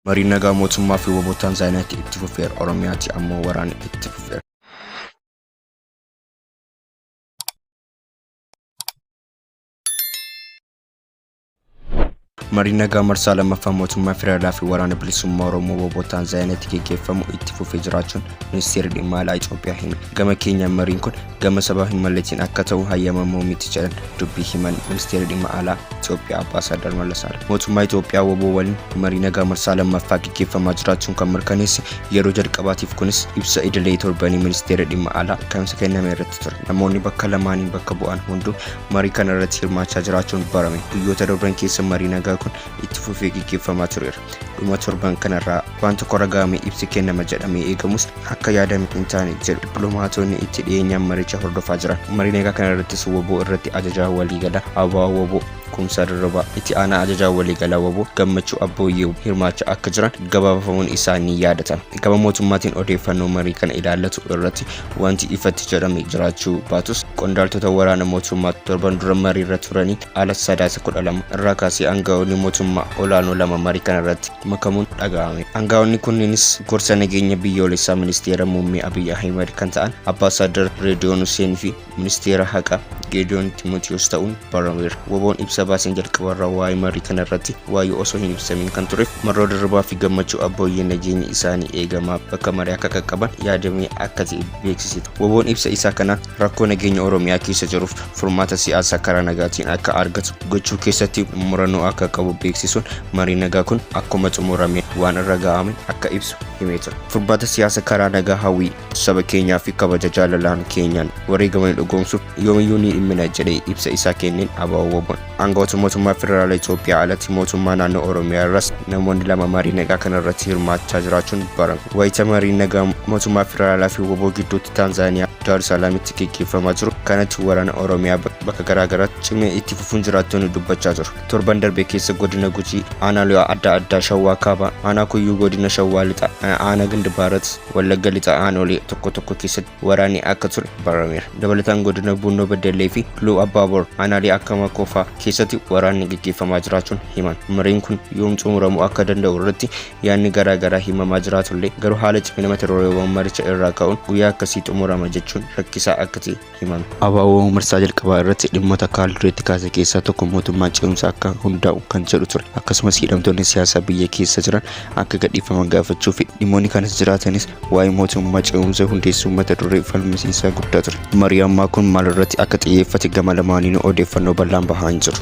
Marii nagaa mootummaa fi waraana Tanzaaniyaatti itti fufeera. Oromiyaatti ammoo waraana itti fufeera. Marii nagaa marsaa lammaffaa mootummaa federaalaa fi waraana bilisummaa Oromoo WBO Tanzaaniyaatti gaggeeffamu itti fufee jiraachuun ministeerri dhimma alaa Itoophiyaa hime. Gama keenyaan mariin kun gama sabaa hin malleetiin akka ta'u hayyamamuu miti jedhan dubbii himan ministeerri dhimma alaa Itoophiyaa Ambaasaadar Mallas Alem. Mootummaa Itoophiyaa WBO waliin marii nagaa marsaa lammaffaa gaggeeffamaa jiraachuun kan mirkaneesse yeroo jalqabaatiif kunis ibsa idilee torbanii ministeerri dhimma alaa kamsa kenname irratti ture. Namoonni bakka lamaaniin bakka bu'an hunduu marii kana irratti hirmaachaa jiraachuun barame. Guyyoota darban keessa marii nagaa kun itti fufee gaggeeffamaa tureera. Dhuma torban kanarraa waan tokko ragaamee ibsi kennama jedhamee eegamus akka yaadame hin taane jedhu dippiloomaatonni itti dhiyeenyaan maricha hordofaa jiran. Marii nagaa kana irrattis WBO irratti ajajaa waliigalaa Abaa WBO Kumsaa Dirribaa itti aanaa ajajaa waliigalaa WBO Gammachuu Abbooyyee hirmaachaa akka jiran gabaafamuun isaanii yaadatama. Gama mootummaatiin odeeffannoo marii kana ilaallatu irratti wanti ifatti jedhamee jiraachuu baatus qondaaltota waraana mootummaa torban dura marii irra turanii ala sadaasa 12 irraa kaasee aangaa'onni mootummaa olaanoo lama marii kana irratti makamuun dhaga'ame. Aangaa'onni kunniinis gorsa nageenya biyyoolessaa ministeera muummee Abiy Ahmed kan ta'an Ambaasaadar Reediyoon Huseen fi ministeera haqaa Geediyoon Timootiyos ta'uun barameera. WBO'n ibsa baaseen jalqabarraa waa'ee marii kana irratti waa'ee osoo hin ibsamin kan tureef Marroo Dirribaa fi Gammachuu Abbooyyee nageenya isaanii eegamaa bakka marii akka qaqqaban yaadamee akka ta'e beeksisite. WBO'n ibsa isaa kanaan rakkoo nageenya Oromiyaa keessa jiruuf furmaata siyaasaa karaa nagaatiin akka argatu gochuu keessatti murannoo akka qabu beeksisuun marii nagaa kun akkuma xumurame waan irra ga'ame akka ibsu himee ture. Furmaata siyaasaa karaa nagaa hawwii saba keenyaa fi kabaja jaalalaan keenyaan wareegamanii dhugoomsuuf yoomiyyuu ni dhimma jedhee ibsa isaa kenneen Abaa WBO'n aangawoota mootummaa federaalaa Itoophiyaa alatti mootummaa naannoo Oromiyaa irras namoonni lama marii nagaa kana irratti hirmaachaa jiraachuun barame. Wayita marii nagaa mootummaa federaalaa fi WBO gidduutti Tanzaaniyaa Dar es Salaamitti gaggeeffamaa jiru kanatti waraana Oromiyaa bakka garaagaraatti cimee itti fufuun jiraattonni dubbachaa jiru. Torban darbe keessa godina Gujii aanaalee adda addaa Shawaa Kaabaa aanaa Kuyyuu godina Shawaa Lixaa aanaa Gindibaarat Wallagga Lixaa aanaalee tokko keessatti waraanni akka ture barameera. Dabalataan godina Bunnoo Beddellee fi Iluu Abaaboor aanaalee akka Makoofaa keessatti waraanni gaggeeffamaa jiraachuun himan. Mariin kun yoom xumuramuu akka danda'u irratti yaadni garaagaraa himamaa jiraatullee garuu haala cimina mata-dureewwan maricha irraa ka'uun guyyaa akkasii xumurama jechuun rakkisaa akka ta'e himan. ABO marsaa jalqabaa irratti dhimmoota kaal dureetti kaase keessaa tokko mootummaa ce'umsaa akka hundaa'u kan jedhu ture. Akkasumas hidhamtoonni siyaasaa biyya keessa jiran akka gadhiifaman gaafachuu fi dhimmoonni kanas jiraatanis waa'ee mootummaa ce'umsaa hundeessuu mata-duree falmisiisaa guddaa ture. Marii ammaa kun maal irratti akka xiyyeeffate gama lamaaniin odeeffannoo bal'aan bahaa hin jiru.